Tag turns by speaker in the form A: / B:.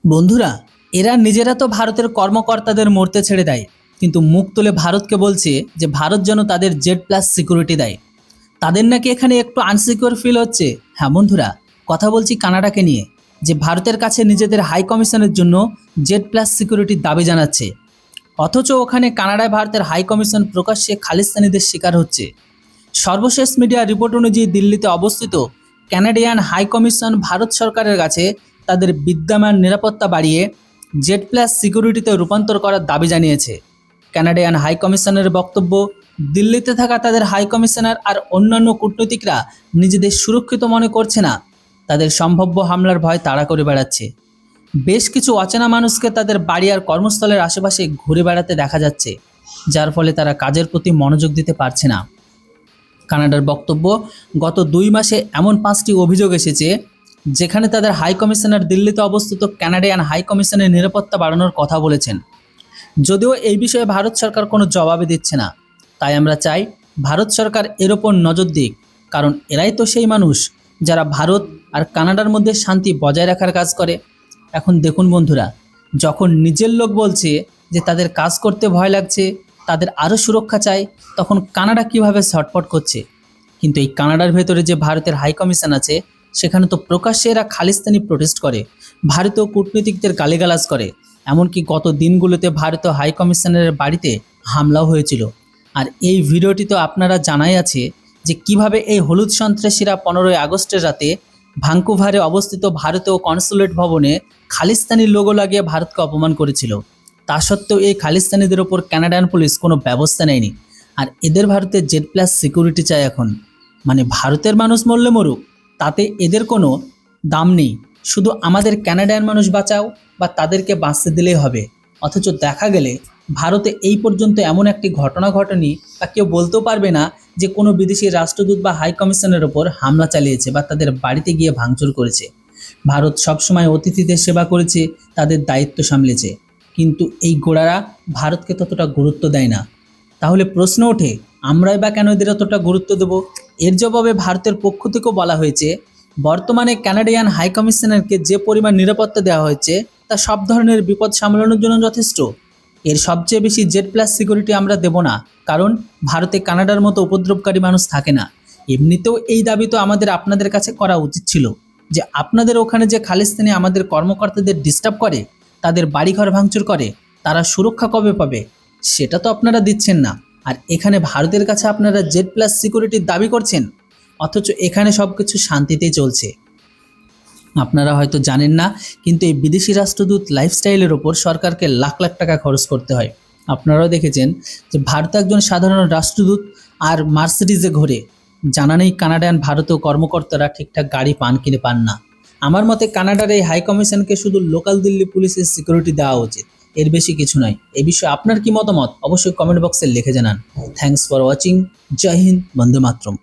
A: বন্ধুরা, এরা নিজেরা তো ভারতের কর্মকর্তাদের মরতে ছেড়ে দেয়, কিন্তু মুখ তুলে ভারতকে বলছে যে ভারত যেন তাদের জেড প্লাস সিকিউরিটি দেয়। তাদের নাকি এখানে একটু আনসিকিউর ফিল হচ্ছে। হ্যাঁ বন্ধুরা, কথা বলছি কানাডাকে নিয়ে, যে ভারতের কাছে নিজেদের হাই কমিশনের জন্য জেড প্লাস সিকিউরিটির দাবি জানাচ্ছে। অথচ ওখানে কানাডায় ভারতের হাই কমিশন প্রকাশ্যে খালিস্তানিদের শিকার হচ্ছে। সর্বশেষ মিডিয়া রিপোর্ট অনুযায়ী দিল্লিতে অবস্থিত কানাডিয়ান হাই কমিশন ভারত সরকারের কাছে তাদের বিদ্যমান নিরাপত্তা বাড়িয়ে জেড প্লাস সিকিউরিটিতে রূপান্তর করার দাবি জানিয়েছে। কানাডিয়ান হাই কমিশনের বক্তব্য, দিল্লিতে থাকা তাদের হাই কমিশনার আর অন্যান্য কূটনীতিকরা নিজেদের সুরক্ষিত মনে করছে না, তাদের সম্ভাব্য হামলার ভয় তাড়া করে বেড়াচ্ছে। বেশ কিছু অচেনা মানুষকে তাদের বাড়ি আর কর্মস্থলের আশেপাশে ঘুরে বেড়াতে দেখা যাচ্ছে, যার ফলে তারা কাজের প্রতি মনোযোগ দিতে পারছে না। কানাডার বক্তব্য, গত 2 মাসে এমন 5টি অভিযোগ এসেছে যেখানে তাদের হাই কমিশনার দিল্লিতে অবস্থিত কানাডিয়ান হাই কমিশনের নিরাপত্তা বাড়ানোর কথা বলেছেন। যদিও এই বিষয়ে ভারত সরকার কোনো জবাবই দিচ্ছে না। তাই আমরা চাই ভারত সরকার এর ওপর নজর দিক, কারণ এরাই তো সেই মানুষ যারা ভারত আর কানাডার মধ্যে শান্তি বজায় রাখার কাজ করে। এখন দেখুন বন্ধুরা, যখন নিজের লোক বলছে যে তাদের কাজ করতে ভয় লাগছে, তাদের আরও সুরক্ষা চাই, তখন কানাডা কিভাবে ছটফট করছে। কিন্তু এই কানাডার ভেতরে যে ভারতের হাই কমিশন আছে, সেখানে তো প্রকাশ্যে এরা খালিস্তানি প্রোটেস্ট করে, ভারতীয় কূটনীতিকদের গালিগালাজ করে। এমনকি গত দিনগুলোতে ভারতীয় হাই কমিশনারের বাড়িতে হামলাও হয়েছিল। আর এই ভিডিওটি তো আপনারা জানাই আছে যে কিভাবে এই হলুদ সন্ত্রাসীরা 15ই আগস্টের রাতে ভাঙ্কুভারে অবস্থিত ভারতীয় কনসুলেট ভবনে খালিস্তানি লোগো লাগিয়ে ভারতকে অপমান করেছিল। তা সত্ত্বেও এই খালিস্তানিদের ওপর কানাডিয়ান পুলিশ কোনো ব্যবস্থা নেয়নি। আর এদের ভারতে জেড প্লাস সিকিউরিটি চায় এখন। মানে ভারতের মানুষ মরলে মরুক, তাতে এদের কোনো দাম নেই। শুধু আমাদের কানাডিয়ান মানুষ বাঁচাও বা তাদেরকে বাঁচতে দিলেই হবে। অথচ দেখা গেলে ভারতে এই পর্যন্ত এমন একটি ঘটনা ঘটেনি, বা কেউ বলতেও পারবে না যে কোনো বিদেশি রাষ্ট্রদূত বা হাই কমিশনের ওপর হামলা চালিয়েছে বা তাদের বাড়িতে গিয়ে ভাঙচুর করেছে। ভারত সবসময় অতিথিদের সেবা করেছে, তাদের দায়িত্ব সামলেছে, কিন্তু এই গোড়ারা ভারতকে ততটা গুরুত্ব দেয় না। তাহলে প্রশ্ন ওঠে, আমরাই বা কেন এদের অতটা গুরুত্ব দেব? এর জবাবে ভারতের পক্ষ থেকেও বলা হয়েছে, বর্তমানে কানাডিয়ান হাই কমিশনারকে যে পরিমাণ নিরাপত্তা দেওয়া হয়েছে তা সব ধরনের বিপদ সামলানোর জন্য যথেষ্ট। এর সবচেয়ে বেশি জেড প্লাস সিকিউরিটি আমরা দেব না, কারণ ভারতে কানাডার মতো উপদ্রবকারী মানুষ থাকে না। এমনিতেও এই দাবি তো আমাদের আপনাদের কাছে করা উচিত ছিল, যে আপনাদের ওখানে যে খালিস্তানি আমাদের কর্মকর্তাদের ডিস্টার্ব করে, তাদের বাড়িঘর ভাঙচুর করে, তারা সুরক্ষা কবে পাবে সেটা তো আপনারা দিচ্ছেন না। আর এখানে ভারতের কাছে আপনারা জেড প্লাস সিকিউরিটির দাবি করছেন, অথচ এখানে সব কিছু শান্তিতেই চলছে। আপনারা হয়তো জানেন না, কিন্তু এই বিদেশি রাষ্ট্রদূত লাইফস্টাইলের ওপর সরকারকে লাখ লাখ টাকা খরচ করতে হয়। আপনারাও দেখেছেন যে ভারতে একজন সাধারণ রাষ্ট্রদূত আর মার্সিডিজে ঘোরে। জানা নেই কানাডিয়ান ভারতীয় কর্মকর্তারা ঠিকঠাক গাড়ি পান কিনে পান না। আমার মতে কানাডার এই হাই কমিশনকে শুধু লোকাল দিল্লি পুলিশের সিকিউরিটি দেওয়া উচিত, এর বেশি কিছু নয়। এই বিষয়ে আপনার কি মতামত অবশ্যই কমেন্ট বক্সে লিখে জানান। Thanks for watching. Jai Hind, Vande Mataram.